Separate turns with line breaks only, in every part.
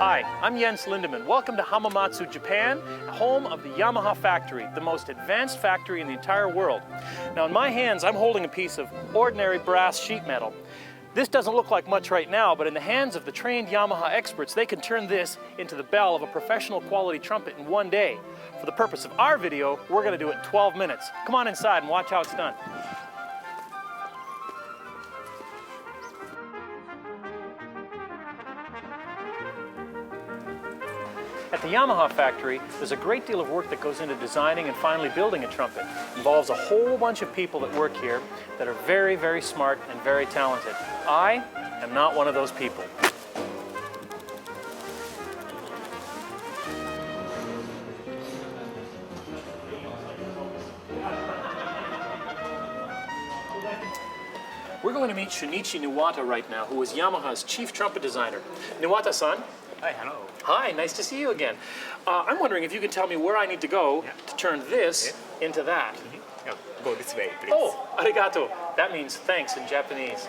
Hi, I'm Yensa Lindemanna. Welcome to Hamamatsu, Japan, home of the Yamaha factory, the most advanced factory in the entire world. Now in my hands, I'm holding a piece of ordinary brass sheet metal. This doesn't look like much right now, but in the hands of the trained Yamaha experts, they can turn this into the bell of a professional quality trumpet in one day. For the purpose of our video, we're going to do it in 12 minutes. Come on inside and watch how it's done. At the Yamaha factory, there's a great deal of work that goes into designing and finally building a trumpet. It involves a whole bunch of people that work here that are very, very smart and very talented. I am not one of those people. We're going to meet Shinichi Niwata right now, who is Yamaha's chief trumpet designer. Niwata-san.
Hi, hello.
Hi, nice to see you again. I'm wondering if you can tell me where I need to go to turn this into that.
Yeah, go this way, please.
Oh, arigato. That means thanks in Japanese.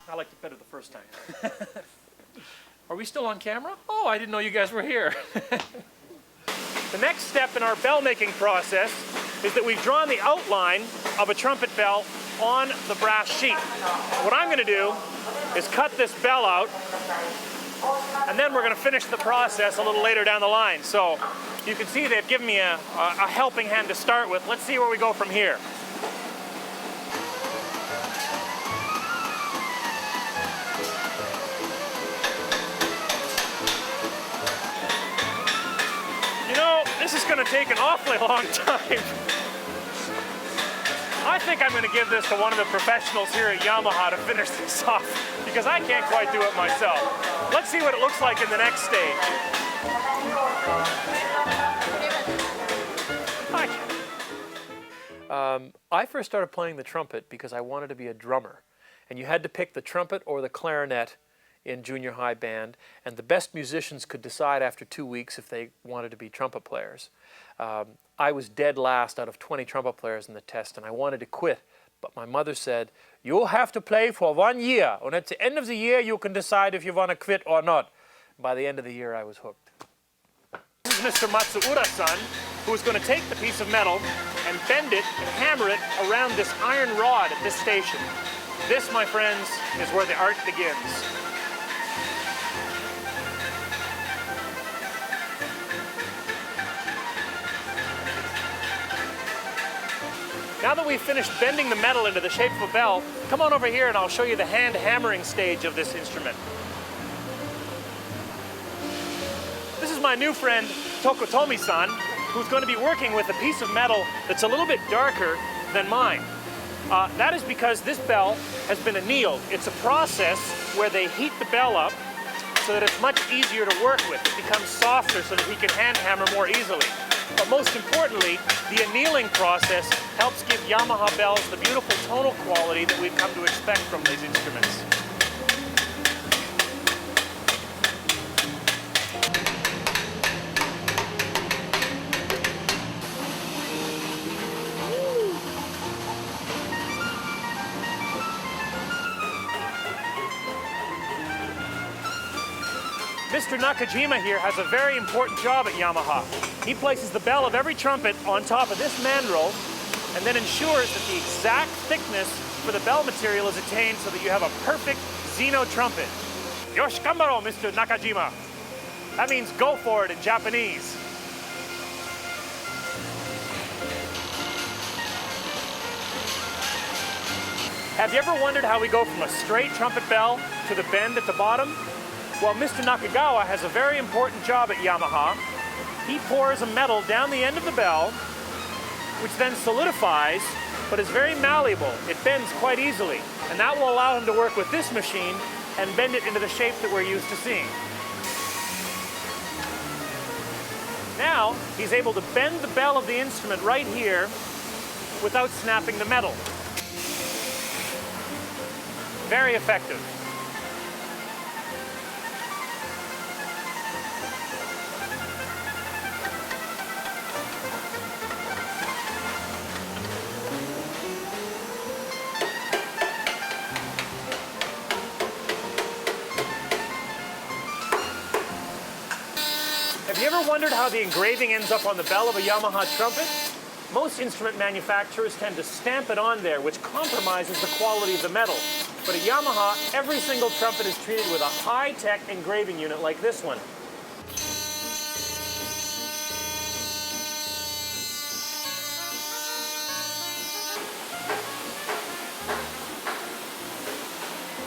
I liked it better the first time. Are we still on camera? Oh, I didn't know you guys were here. The next step in our bell making process is that we've drawn the outline of a trumpet bell on the brass sheet. What I'm going to do is cut this bell out, and then we're going to finish the process a little later down the line. So you can see they've given me a helping hand to start with. Let's see where we go from here. This is going to take an awfully long time. I think I'm going to give this to one of the professionals here at Yamaha to finish this off, because I can't quite do it myself. Let's see what it looks like in the next stage. I first started playing the trumpet because I wanted to be a drummer. And you had to pick the trumpet or the clarinet in junior high band, and the best musicians could decide after 2 weeks if they wanted to be trumpet players. I was dead last out of 20 trumpet players in the test, and I wanted to quit, but my mother said, "You'll have to play for 1 year, and at the end of the year you can decide if you want to quit or not." By the end of the year I was hooked. This is Mr. Matsuura-san, who is going to take the piece of metal and bend it and hammer it around this iron rod at this station. This, my friends, is where the art begins. Now that we've finished bending the metal into the shape of a bell, come on over here and I'll show you the hand hammering stage of this instrument. This is my new friend, Tokotomi-san, who's going to be working with a piece of metal that's a little bit darker than mine. That is because this bell has been annealed. It's a process where they heat the bell up so that it's much easier to work with. It becomes softer so that he can hand hammer more easily. But most importantly, the annealing process helps give Yamaha bells the beautiful tonal quality that we've come to expect from these instruments. Mr. Nakajima here has a very important job at Yamaha. He places the bell of every trumpet on top of this mandrel and then ensures that the exact thickness for the bell material is attained so that you have a perfect Zeno trumpet. Yoshi gambaro, Mr. Nakajima. That means go for it in Japanese. Have you ever wondered how we go from a straight trumpet bell to the bend at the bottom? Well, Mr. Nakagawa has a very important job at Yamaha. he pours a metal down the end of the bell, which then solidifies, but is very malleable. It bends quite easily, and that will allow him to work with this machine and bend it into the shape that we're used to seeing. Now, he's able to bend the bell of the instrument right here without snapping the metal. Very effective. Have you ever wondered how the engraving ends up on the bell of a Yamaha trumpet? Most instrument manufacturers tend to stamp it on there, which compromises the quality of the metal. But at Yamaha, every single trumpet is treated with a high-tech engraving unit like this one.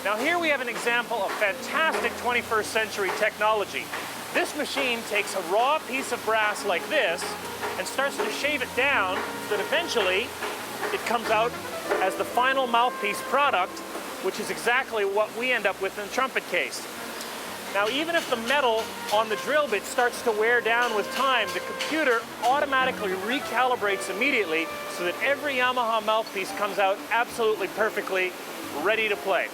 Now here we have an example of fantastic 21st century technology. This machine takes a raw piece of brass like this and starts to shave it down so that eventually it comes out as the final mouthpiece product, which is exactly what we end up with in the trumpet case. Now, even if the metal on the drill bit starts to wear down with time, the computer automatically recalibrates immediately so that every Yamaha mouthpiece comes out absolutely perfectly, ready to play.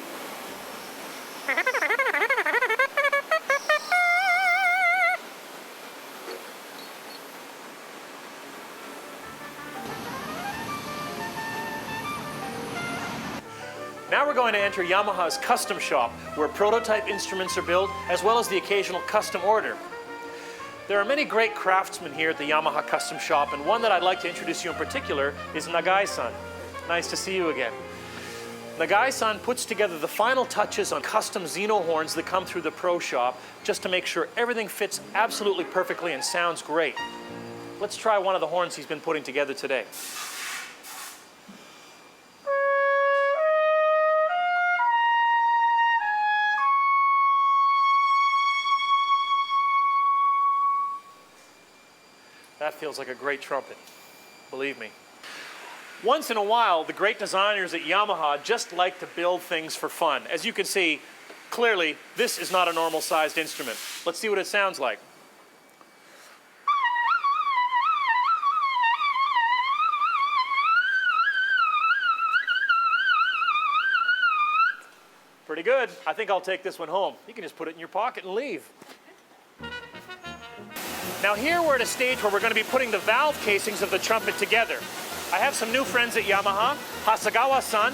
Now we're going to enter Yamaha's custom shop, where prototype instruments are built, as well as the occasional custom order. There are many great craftsmen here at the Yamaha custom shop, and one that I'd like to introduce you in particular is Nagai-san. Nice to see you again. Nagai-san puts together the final touches on custom Xeno horns that come through the pro shop, just to make sure everything fits absolutely perfectly and sounds great. Let's try one of the horns he's been putting together today. That feels like a great trumpet, believe me. Once in a while, the great designers at Yamaha just like to build things for fun. As you can see, clearly, this is not a normal sized instrument. Let's see what it sounds like. Pretty good. I think I'll take this one home. You can just put it in your pocket and leave. Now here we're at a stage where we're going to be putting the valve casings of the trumpet together. I have some new friends at Yamaha, Hasegawa-san,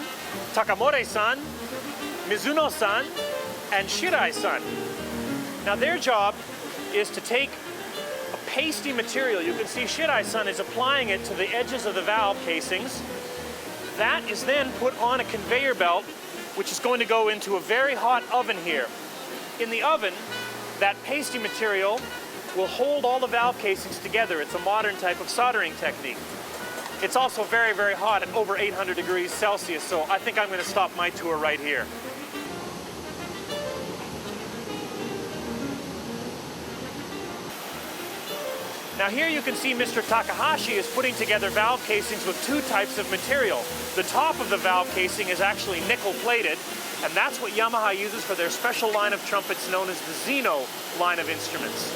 Takamori-san, Mizuno-san, and Shirai-san. Now their job is to take a pasty material. You can see Shirai-san is applying it to the edges of the valve casings. That is then put on a conveyor belt, which is going to go into a very hot oven here. In the oven, that pasty material will hold all the valve casings together. It's a modern type of soldering technique. It's also very, very hot at over 800 degrees Celsius, so I think I'm going to stop my tour right here. Now here you can see Mr. Takahashi is putting together valve casings with two types of material. The top of the valve casing is actually nickel plated, and that's what Yamaha uses for their special line of trumpets known as the Xeno line of instruments.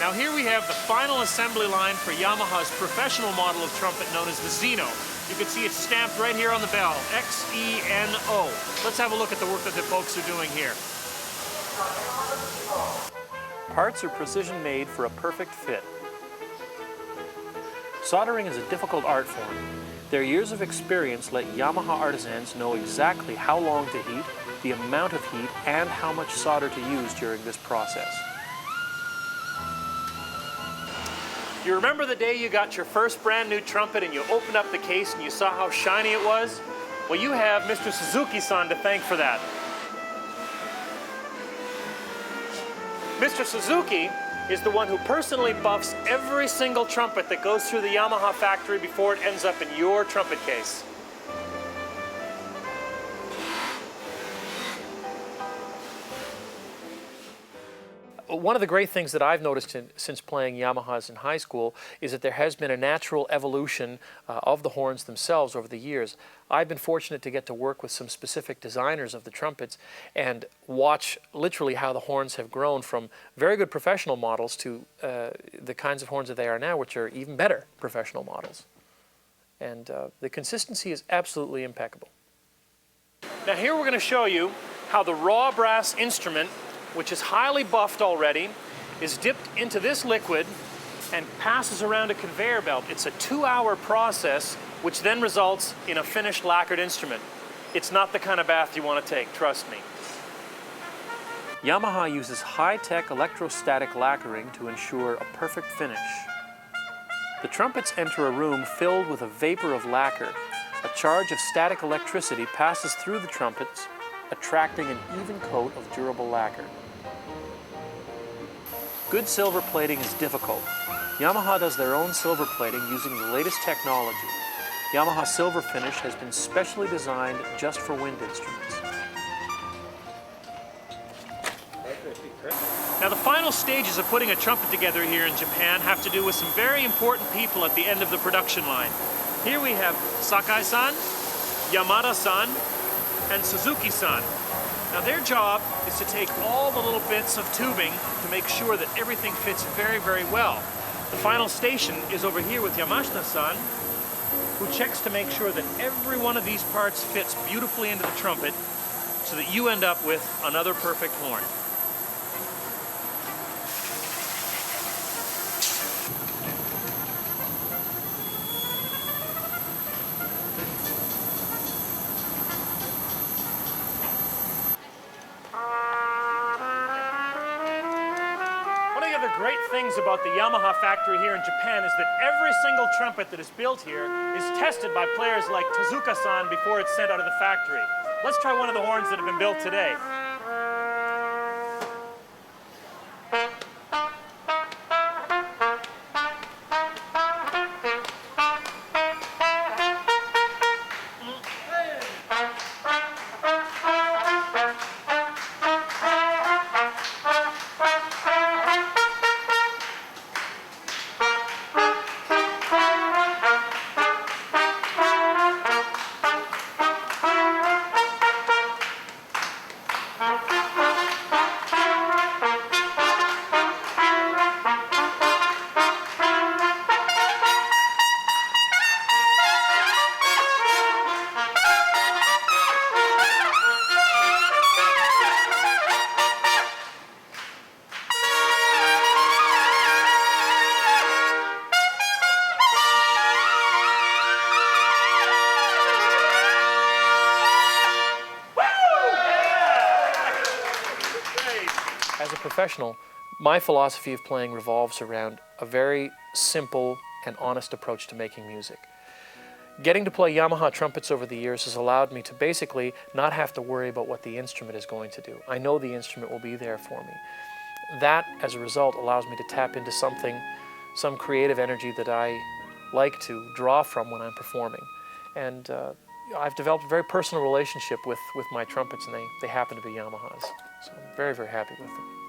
Now here we have the final assembly line for Yamaha's professional model of trumpet known as the Xeno. You can see it's stamped right here on the bell, X-E-N-O. Let's have a look at the work that the folks are doing here. Parts are precision made for a perfect fit. Soldering is a difficult art form. Their years of experience let Yamaha artisans know exactly how long to heat, the amount of heat, and how much solder to use during this process. You remember the day you got your first brand new trumpet and you opened up the case and you saw how shiny it was? Well, you have Mr. Suzuki-san to thank for that. Mr. Suzuki is the one who personally buffs every single trumpet that goes through the Yamaha factory before it ends up in your trumpet case. One of the great things that I've noticed since playing Yamahas in high school is that there has been a natural evolution of the horns themselves over the years. I've been fortunate to get to work with some specific designers of the trumpets and watch literally how the horns have grown from very good professional models to the kinds of horns that they are now, which are even better professional models. And the consistency is absolutely impeccable. Now here we're going to show you how the raw brass instrument, which is highly buffed already, is dipped into this liquid and passes around a conveyor belt. It's a 2-hour process, which then results in a finished lacquered instrument. It's not the kind of bath you want to take, trust me. Yamaha uses high-tech electrostatic lacquering to ensure a perfect finish. The trumpets enter a room filled with a vapor of lacquer. A charge of static electricity passes through the trumpets, attracting an even coat of durable lacquer. Good silver plating is difficult. Yamaha does their own silver plating using the latest technology. Yamaha Silver Finish has been specially designed just for wind instruments. Now the final stages of putting a trumpet together here in Japan have to do with some very important people at the end of the production line. Here we have Sakai-san, Yamada-san, and Suzuki-san. Now their job is to take all the little bits of tubing to make sure that everything fits very, very well. The final station is over here with Yamashita-san, who checks to make sure that every one of these parts fits beautifully into the trumpet so that you end up with another perfect horn. Great things about the Yamaha factory here in Japan is that every single trumpet that is built here is tested by players like Tezuka-san before it's sent out of the factory. Let's try one of the horns that have been built today. As a professional, my philosophy of playing revolves around a very simple and honest approach to making music. Getting to play Yamaha trumpets over the years has allowed me to basically not have to worry about what the instrument is going to do. I know the instrument will be there for me. That, as a result, allows me to tap into something, some creative energy that I like to draw from when I'm performing. And I've developed a very personal relationship with my trumpets, and they happen to be Yamahas. So I'm very, very happy with them.